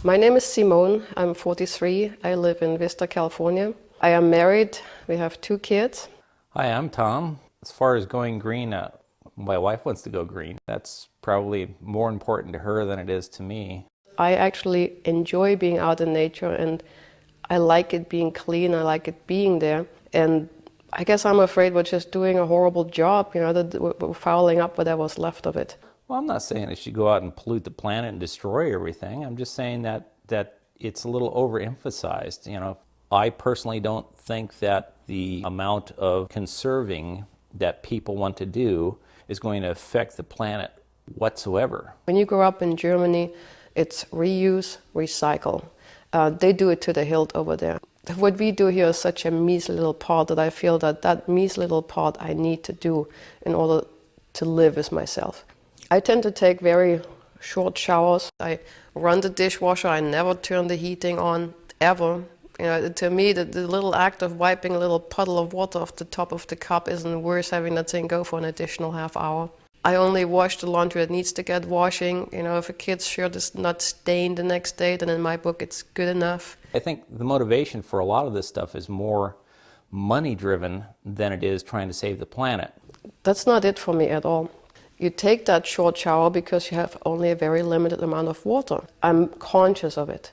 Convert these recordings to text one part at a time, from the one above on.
My name is Simone. I'm 43. I live in Vista, California. I am married. We have 2 kids. Hi, I'm Tom. As far as going green, my wife wants to go green. That's probably more important to her than it is to me. I actually enjoy being out in nature, and I like it being clean. I like it being there. And I guess I'm afraid we're just doing a horrible job, that we're fouling up whatever's left of it. Well, I'm not saying it should go out and pollute the planet and destroy everything. I'm just saying that it's a little overemphasized. I personally don't think that the amount of conserving that people want to do is going to affect the planet whatsoever. When you grow up in Germany, it's reuse, recycle. They do it to the hilt over there. What we do here is such a measly little part that I feel that measly little part I need to do in order to live as myself. I tend to take very short showers. I run the dishwasher. I never turn the heating on, ever. To me, the little act of wiping a little puddle of water off the top of the cup isn't worth having that thing go for an additional half hour. I only wash the laundry that needs to get washing. If a kid's shirt is not stained the next day, then in my book it's good enough. I think the motivation for a lot of this stuff is more money-driven than it is trying to save the planet. That's not it for me at all. You take that short shower because you have only a very limited amount of water. I'm conscious of it,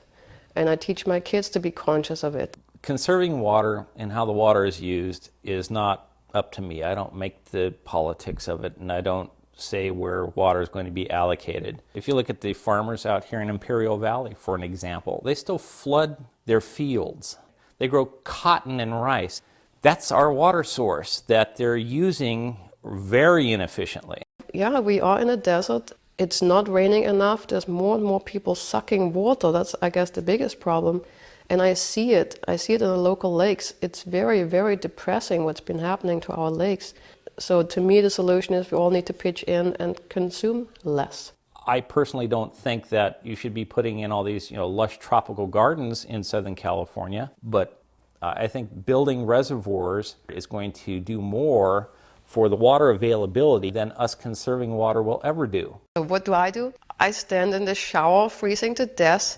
and I teach my kids to be conscious of it. Conserving water and how the water is used is not up to me. I don't make the politics of it, and I don't say where water is going to be allocated. If you look at the farmers out here in Imperial Valley, for an example, they still flood their fields. They grow cotton and rice. That's our water source that they're using very inefficiently. Yeah, we are in a desert. It's not raining enough. There's more and more people sucking water. That's, I guess, the biggest problem. And I see it. I see it in the local lakes. It's very, very depressing what's been happening to our lakes. So to me, the solution is we all need to pitch in and consume less. I personally don't think that you should be putting in all these, lush tropical gardens in Southern California. But I think building reservoirs is going to do more for the water availability than us conserving water will ever do. So what do? I stand in the shower, freezing to death,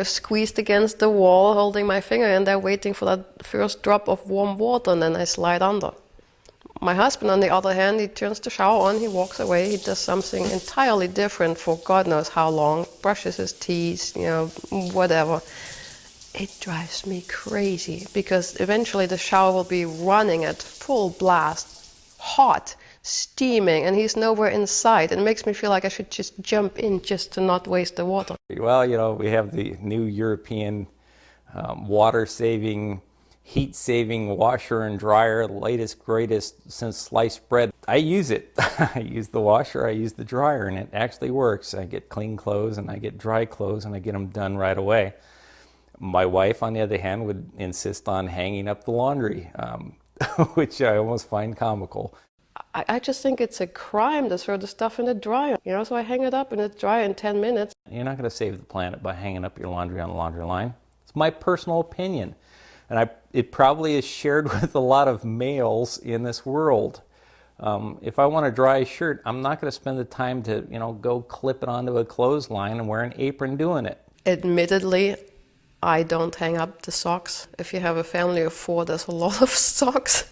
squeezed against the wall, holding my finger in there, waiting for that first drop of warm water, and then I slide under. My husband, on the other hand, he turns the shower on, he walks away, he does something entirely different for God knows how long, brushes his teeth, whatever. It drives me crazy because eventually the shower will be running at full blast, hot, steaming, and he's nowhere in sight. It makes me feel like I should just jump in just to not waste the water. Well, we have the new European water-saving, heat-saving washer and dryer, the latest, greatest since sliced bread. I use it. I use the washer, I use the dryer, and it actually works. I get clean clothes and I get dry clothes and I get them done right away. My wife, on the other hand, would insist on hanging up the laundry, which I almost find comical. I just think it's a crime to throw the stuff in the dryer. So I hang it up in the dryer in 10 minutes. You're not going to save the planet by hanging up your laundry on the laundry line. It's my personal opinion. And it probably is shared with a lot of males in this world. If I want to dry a shirt, I'm not going to spend the time to, go clip it onto a clothesline and wear an apron doing it. Admittedly, I don't hang up the socks. If you have a family of 4, there's a lot of socks.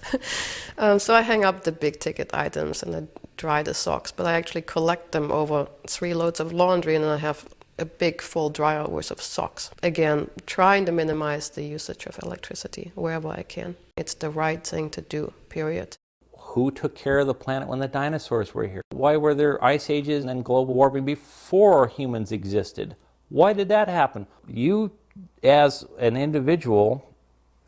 So I hang up the big ticket items and I dry the socks. But I actually collect them over 3 loads of laundry, and then I have a big full dryer worth of socks. Again, trying to minimize the usage of electricity wherever I can. It's the right thing to do, period. Who took care of the planet when the dinosaurs were here? Why were there ice ages and global warming before humans existed? Why did that happen? You, as an individual,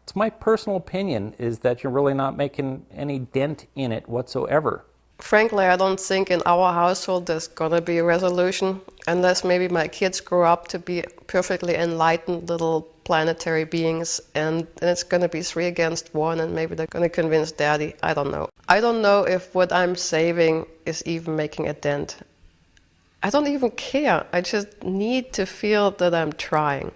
it's my personal opinion, is that you're really not making any dent in it whatsoever. Frankly, I don't think in our household there's gonna be a resolution, unless maybe my kids grow up to be perfectly enlightened little planetary beings, and it's gonna be 3 against 1, and maybe they're gonna convince Daddy. I don't know. I don't know if what I'm saving is even making a dent. I don't even care. I just need to feel that I'm trying.